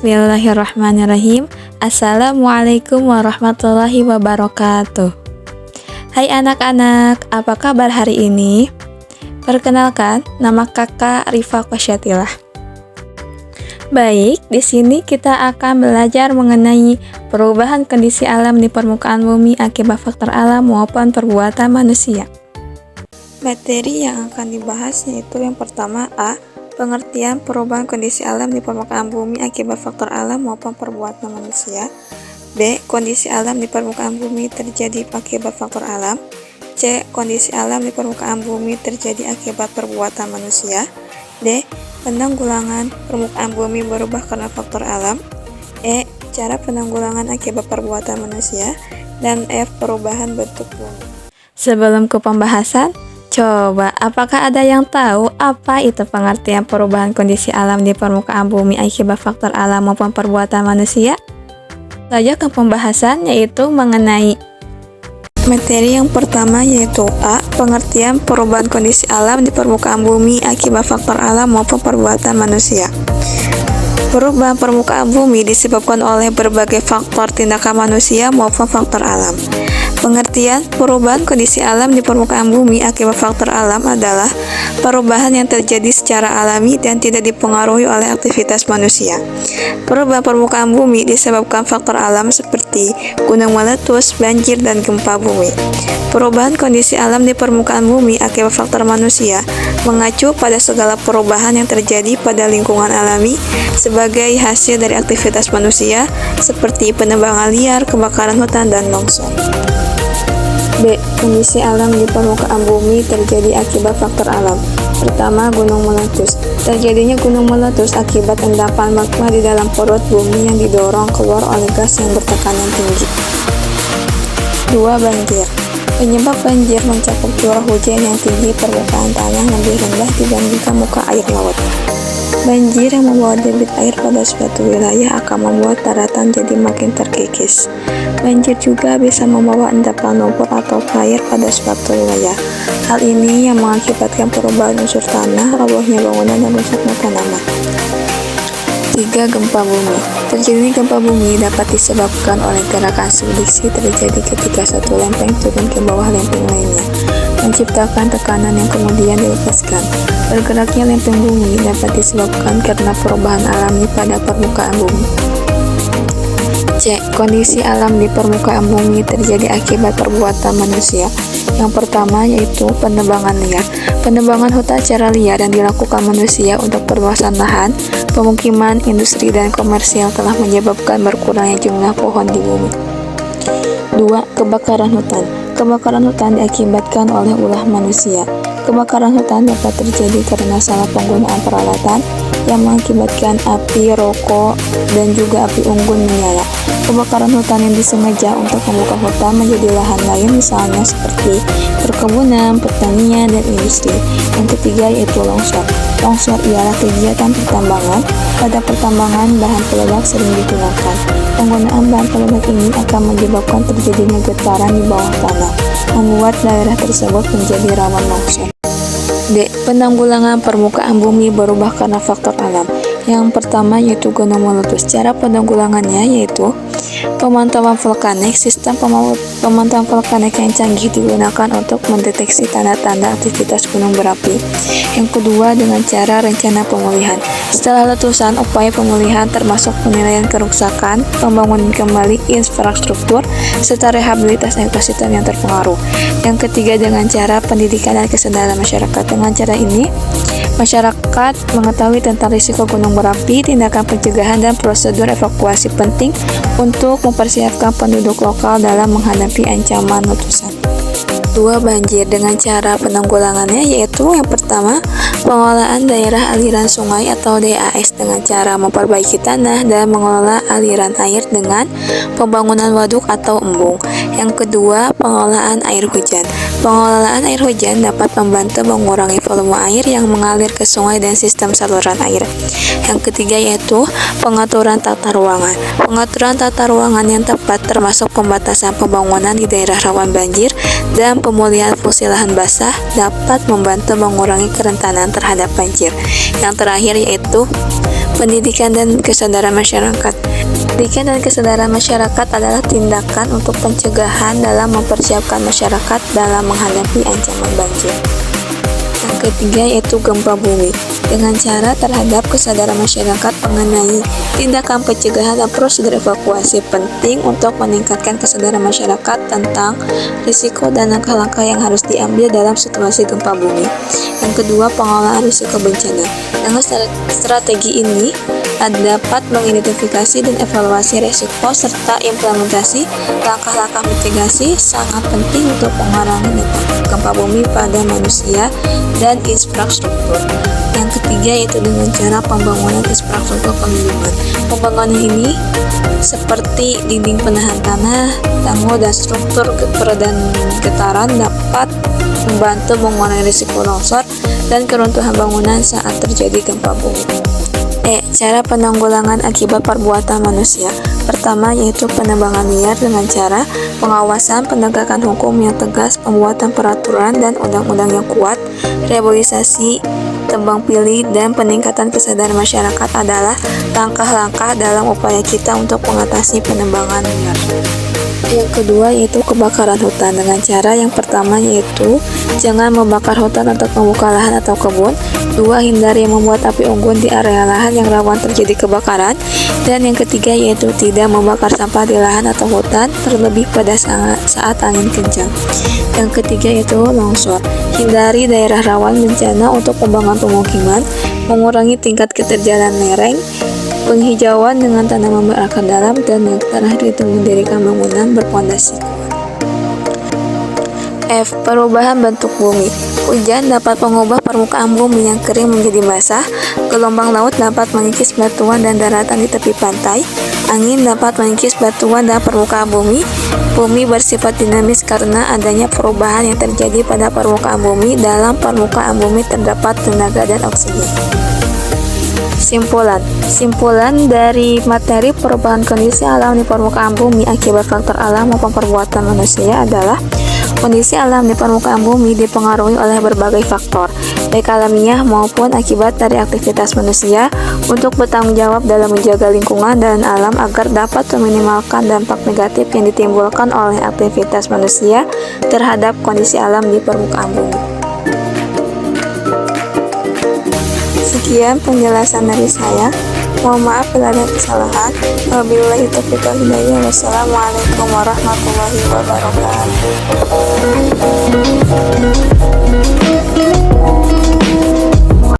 Bismillahirrahmanirrahim. Assalamualaikum warahmatullahi wabarakatuh. Hai anak-anak, apa kabar hari ini? Perkenalkan, nama kakak Rifa Qasyatillah. Baik, di sini kita akan belajar mengenai perubahan kondisi alam di permukaan bumi akibat faktor alam maupun perbuatan manusia. Materi yang akan dibahas yaitu yang pertama A. Pengertian perubahan kondisi alam di permukaan bumi akibat faktor alam maupun perbuatan manusia. B. Kondisi alam di permukaan bumi terjadi akibat faktor alam. C. Kondisi alam di permukaan bumi terjadi akibat perbuatan manusia. D. Penanggulangan permukaan bumi berubah karena faktor alam. E. Cara penanggulangan akibat perbuatan manusia. Dan F. Perubahan bentuk bumi. Sebelum ke pembahasan, coba, apakah ada yang tahu apa itu pengertian perubahan kondisi alam di permukaan bumi akibat faktor alam maupun perbuatan manusia? Saja ke pembahasan yaitu mengenai materi yang pertama yaitu A. Pengertian perubahan kondisi alam di permukaan bumi akibat faktor alam maupun perbuatan manusia. Perubahan permukaan bumi disebabkan oleh berbagai faktor tindakan manusia maupun faktor alam. Pengertian perubahan kondisi alam di permukaan bumi akibat faktor alam adalah perubahan yang terjadi secara alami dan tidak dipengaruhi oleh aktivitas manusia. Perubahan permukaan bumi disebabkan faktor alam seperti gunung meletus, banjir, dan gempa bumi. Perubahan kondisi alam di permukaan bumi akibat faktor manusia mengacu pada segala perubahan yang terjadi pada lingkungan alami sebagai hasil dari aktivitas manusia seperti penebangan liar, kebakaran hutan, dan longsor. B. Kondisi alam di permukaan bumi terjadi akibat faktor alam. Pertama, gunung meletus. Terjadinya gunung meletus akibat endapan magma di dalam perut bumi yang didorong keluar oleh gas yang bertekanan tinggi. 2. Banjir. Penyebab banjir mencakup curah hujan yang tinggi permukaan tanah lebih rendah dibandingkan muka air laut. Banjir yang membawa debit air pada suatu wilayah akan membuat daratan jadi makin terkikis. Banjir juga bisa membawa endapan lumpur atau air pada suatu wilayah. Hal ini yang mengakibatkan perubahan unsur tanah, robohnya bangunan, dan rusaknya tanaman. 3. Gempa bumi. Terjadinya gempa bumi dapat disebabkan oleh gerakan subduksi terjadi ketika satu lempeng turun ke bawah lempeng lainnya, menciptakan tekanan yang kemudian dilepaskan. Bergeraknya lempeng bumi dapat disebabkan karena perubahan alami pada permukaan bumi. C. Kondisi alam di permukaan bumi terjadi akibat perbuatan manusia. Yang pertama yaitu penebangan liar. Penebangan hutan secara liar yang dilakukan manusia untuk perluasan lahan, pemukiman, industri, dan komersial telah menyebabkan berkurangnya jumlah pohon di bumi. 2. Kebakaran hutan. Kebakaran hutan diakibatkan oleh ulah manusia. Kebakaran hutan dapat terjadi karena salah penggunaan peralatan yang mengakibatkan api rokok dan juga api unggun menyala. Kebakaran hutan yang disengaja untuk membuka hutan menjadi lahan lain misalnya seperti perkebunan, pertanian, dan industri. Yang ketiga yaitu longsor. Longsor ialah kegiatan pertambangan. Pada pertambangan, bahan peledak sering digunakan. Penggunaan bahan peledak ini akan menyebabkan terjadinya getaran di bawah tanah, membuat daerah tersebut menjadi rawan longsor. D. Penanggulangan permukaan bumi berubah karena faktor alam. Yang pertama yaitu gunung meletus. Cara penanggulangannya yaitu pemantauan vulkanik. Sistem pemantauan vulkanik yang canggih digunakan untuk mendeteksi tanda-tanda aktivitas gunung berapi. Yang kedua dengan cara rencana pemulihan. Setelah letusan, upaya pemulihan termasuk penilaian kerusakan, pembangunan kembali infrastruktur, serta rehabilitasi ekosistem yang terpengaruh. Yang ketiga dengan cara pendidikan dan kesadaran masyarakat. Dengan cara ini, masyarakat mengetahui tentang risiko gunung berapi, tindakan pencegahan, dan prosedur evakuasi penting untuk mempersiapkan penduduk lokal dalam menghadapi ancaman letusan. 2. Banjir. Dengan cara penanggulangannya yaitu yang pertama, pengelolaan daerah aliran sungai atau DAS dengan cara memperbaiki tanah dan mengelola aliran air dengan pembangunan waduk atau embung. Yang kedua, pengelolaan air hujan. Pengelolaan air hujan dapat membantu mengurangi volume air yang mengalir ke sungai dan sistem saluran air. Yang ketiga yaitu pengaturan tata ruangan. Pengaturan tata ruangan yang tepat termasuk pembatasan pembangunan di daerah rawan banjir dan pemulihan fungsi lahan basah dapat membantu mengurangi kerentanan terhadap banjir. Yang terakhir yaitu Pendidikan dan kesadaran masyarakat. Pendidikan dan kesadaran masyarakat adalah tindakan untuk pencegahan dalam mempersiapkan masyarakat dalam menghadapi ancaman banjir. Yang ketiga yaitu gempa bumi, dengan cara terhadap kesadaran masyarakat mengenai tindakan pencegahan dan prosedur evakuasi penting untuk meningkatkan kesadaran masyarakat tentang risiko dan langkah-langkah yang harus diambil dalam situasi gempa bumi. Yang kedua, pengolahan risiko bencana. Dengan strategi ini dapat mengidentifikasi dan evaluasi risiko serta implementasi langkah-langkah mitigasi sangat penting untuk pengurangan gempa bumi pada manusia dan infrastruktur. Yang ketiga yaitu dengan cara pembangunan infrastruktur pengiriman. Pembangunan ini seperti dinding penahan tanah, tanggul, dan struktur peredam getaran dapat membantu mengurangi risiko longsor dan keruntuhan bangunan saat terjadi gempa bumi. Cara penanggulangan akibat perbuatan manusia. Pertama yaitu penebangan liar dengan cara pengawasan, penegakan hukum yang tegas, pembuatan peraturan dan undang-undang yang kuat, rehabilitasi tebang pilih, dan peningkatan kesadaran masyarakat adalah langkah-langkah dalam upaya kita untuk mengatasi penebangan liar. Yang kedua yaitu kebakaran hutan dengan cara yang pertama yaitu jangan membakar hutan atau membuka lahan atau kebun. Dua, hindari membuat api unggun di area lahan yang rawan terjadi kebakaran. Dan yang ketiga yaitu tidak membakar sampah di lahan atau hutan terlebih pada saat angin kencang. Yang ketiga yaitu longsor. Hindari daerah rawan bencana untuk pembangunan pemukiman, mengurangi tingkat keterjalan lereng, penghijauan dengan tanaman berakar dalam, dan yang terakhir itu mendirikan bangunan berpondasi kuat. F. Perubahan bentuk bumi. Hujan dapat mengubah permukaan bumi yang kering menjadi basah. Gelombang laut dapat mengikis batuan dan daratan di tepi pantai. Angin dapat mengikis batuan dan permukaan bumi. Bumi bersifat dinamis karena adanya perubahan yang terjadi pada permukaan bumi. Dalam permukaan bumi terdapat tenaga dan oksigen. Simpulan dari materi perubahan kondisi alam di permukaan bumi akibat faktor alam maupun perbuatan manusia adalah kondisi alam di permukaan bumi dipengaruhi oleh berbagai faktor, baik alamiah maupun akibat dari aktivitas manusia, untuk bertanggung jawab dalam menjaga lingkungan dan alam agar dapat meminimalkan dampak negatif yang ditimbulkan oleh aktivitas manusia terhadap kondisi alam di permukaan bumi. Sekian penjelasan dari saya. Mohon maaf bila ada kesalahan. Wabillahi taufiq wal hidayah. Wassalamualaikum warahmatullahi wabarakatuh.